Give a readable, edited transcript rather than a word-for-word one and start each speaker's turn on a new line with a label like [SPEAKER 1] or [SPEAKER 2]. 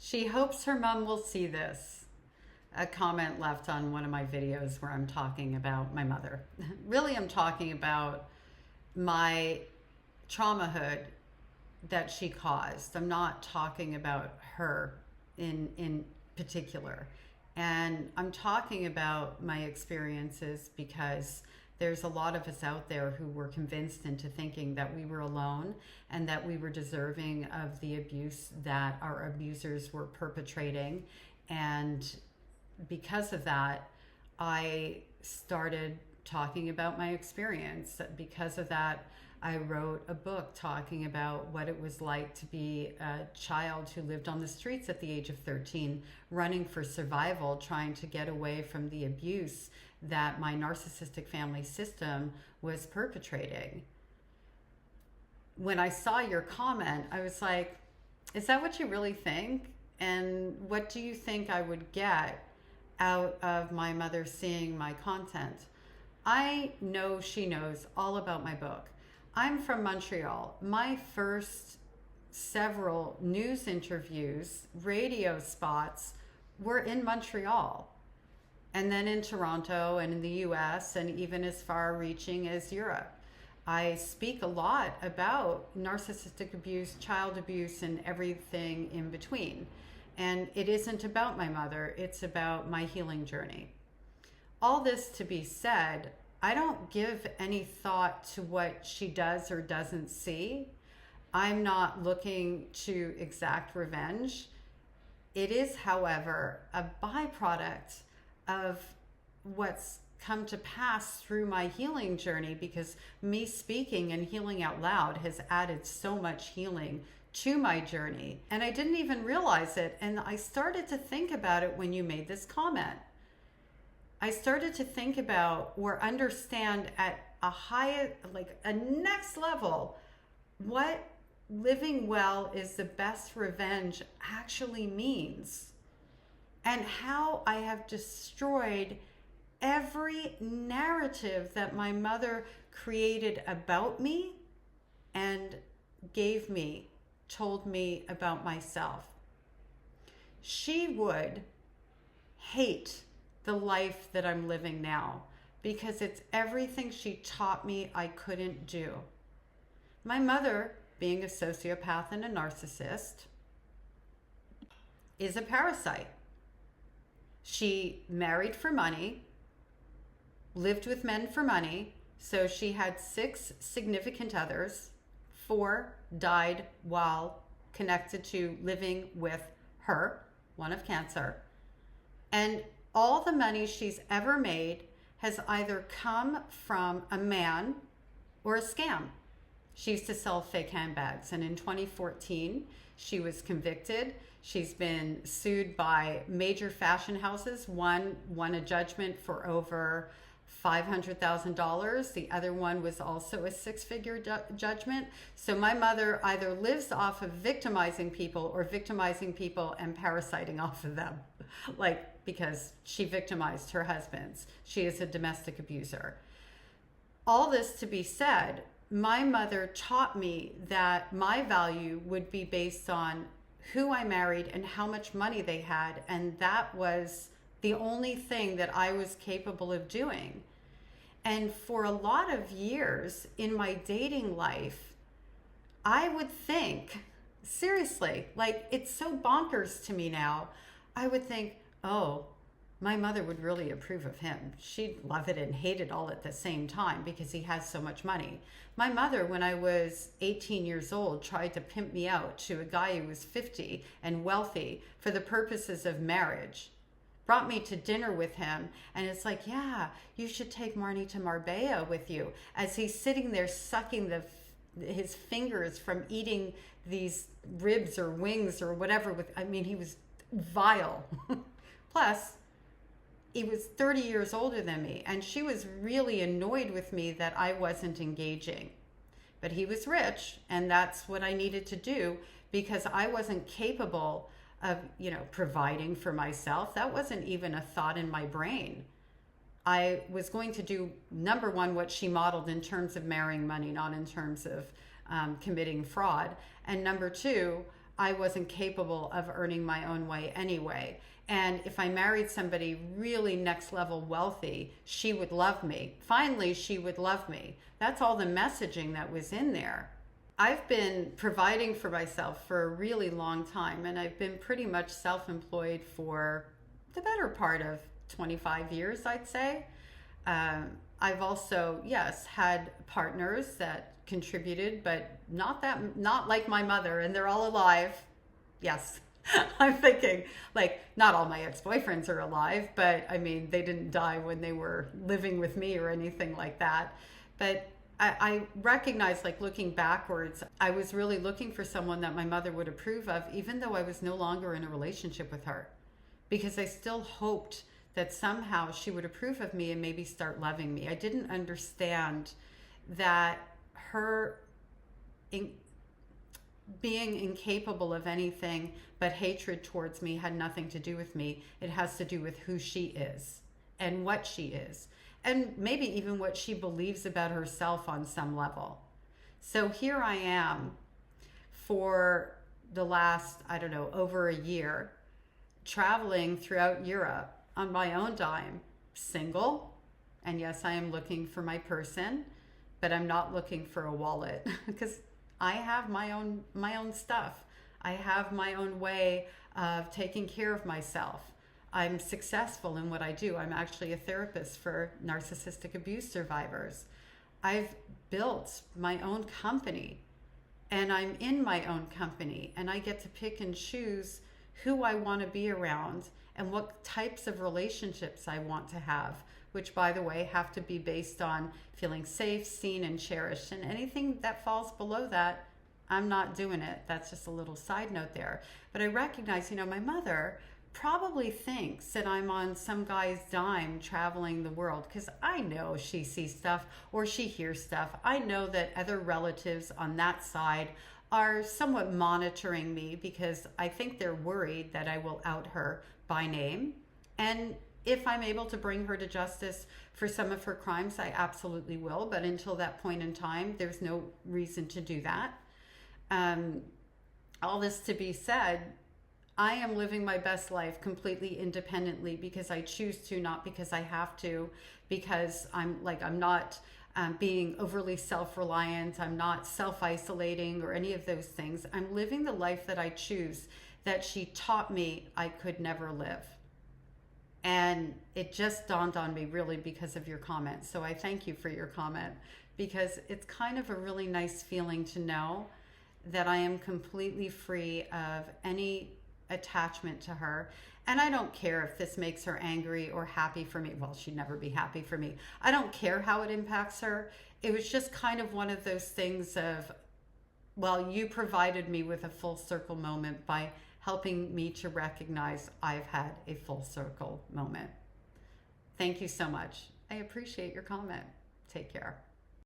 [SPEAKER 1] She hopes her mom will see this. A comment left on one of my videos where I'm talking about my mother. Really, I'm talking about my traumahood that she caused. I'm not talking about her in particular. And I'm talking about my experiences because there's a lot of us out there who were convinced into thinking that we were alone and that we were deserving of the abuse that our abusers were perpetrating. And because of that, I started talking about my experience. Because of that, I wrote a book talking about what it was like to be a child who lived on the streets at the age of 13, running for survival, trying to get away from the abuse that my narcissistic family system was perpetrating. When I saw your comment, I was like, is that what you really think? And what do you think I would get out of my mother seeing my content? I know she knows all about my book. I'm from Montreal. My first several news interviews, radio spots were in Montreal, and then in Toronto and in the US, and even as far reaching as Europe. I speak a lot about narcissistic abuse, child abuse, and everything in between. And it isn't about my mother, it's about my healing journey. All this to be said, I don't give any thought to what she does or doesn't see. I'm not looking to exact revenge. It is, however, a byproduct of what's come to pass through my healing journey, because me speaking and healing out loud has added so much healing to my journey. And I didn't even realize it. And I started to think about it when you made this comment. I started to think about or understand at a high, like a next level, what living well is the best revenge actually means, and how I have destroyed every narrative that my mother created about me and gave me, told me about myself. She would hate the life that I'm living now because it's everything she taught me I couldn't do. My mother, being a sociopath and a narcissist, is a parasite. She married for money, lived with men for money, so she had 6 significant others. 4 died while connected to living with her, one of cancer. And all the money she's ever made has either come from a man or a scam. She used to sell fake handbags, and in 2014, she was convicted. She's been sued by major fashion houses. One won a judgment for over $500,000. The other one was also a 6-figure judgment. So my mother either lives off of victimizing people or victimizing people and parasiting off of them. Because she victimized her husbands. She is a domestic abuser. All this to be said, my mother taught me that my value would be based on who I married and how much money they had, and that was the only thing that I was capable of doing. And for a lot of years in my dating life, I would think, seriously, it's so bonkers to me now, I would think, oh, my mother would really approve of him. She'd love it and hate it all at the same time because he has so much money. My mother, when I was 18 years old, tried to pimp me out to a guy who was 50 and wealthy for the purposes of marriage. Brought me to dinner with him, and it's like, yeah, you should take Marnie to Marbella with you, as he's sitting there sucking his fingers from eating these ribs or wings or whatever. He was vile. Plus, he was 30 years older than me, and she was really annoyed with me that I wasn't engaging. But he was rich, and that's what I needed to do because I wasn't capable of, providing for myself. That wasn't even a thought in my brain. I was going to do, number one, what she modeled in terms of marrying money, not in terms of committing fraud. And number two, I wasn't capable of earning my own way anyway. And if I married somebody really next level wealthy, she would love me. Finally, she would love me. That's all the messaging that was in there. I've been providing for myself for a really long time, and I've been pretty much self-employed for the better part of 25 years, I'd say. I've also, yes, had partners that contributed, but not like my mother, and they're all alive. Yes. I'm thinking, like, not all my ex-boyfriends are alive, but I mean, they didn't die when they were living with me or anything like that. But I recognize, like, looking backwards, I was really looking for someone that my mother would approve of, even though I was no longer in a relationship with her, because I still hoped that somehow she would approve of me and maybe start loving me. I didn't understand that her being incapable of anything but hatred towards me had nothing to do with me. It has to do with who she is and what she is, and maybe even what she believes about herself on some level. So here I am for the last, I don't know, over a year, traveling throughout Europe on my own dime, single. And yes, I am looking for my person, but I'm not looking for a wallet because I have my own stuff. I have my own way of taking care of myself. I'm successful in what I do. I'm actually a therapist for narcissistic abuse survivors. I've built my own company, and I'm in my own company, and I get to pick and choose who I want to be around and what types of relationships I want to have, which, by the way, have to be based on feeling safe, seen, and cherished. And anything that falls below that, I'm not doing it. That's just a little side note there. But I recognize, my mother probably thinks that I'm on some guy's dime traveling the world, because I know she sees stuff or she hears stuff. I know that other relatives on that side are somewhat monitoring me because I think they're worried that I will out her by name. And if I'm able to bring her to justice for some of her crimes, I absolutely will. But until that point in time, there's no reason to do that. All this to be said, I am living my best life completely independently because I choose to, not because I have to, because I'm not being overly self-reliant. I'm not self-isolating or any of those things. I'm living the life that I choose, that she taught me I could never live. And it just dawned on me really because of your comment. So I thank you for your comment, because it's kind of a really nice feeling to know that I am completely free of any attachment to her. And I don't care if this makes her angry or happy for me. Well, she'd never be happy for me. I don't care how it impacts her. It was just kind of one of those things of, well, you provided me with a full circle moment by helping me to recognize I've had a full circle moment. Thank you so much. I appreciate your comment. Take care.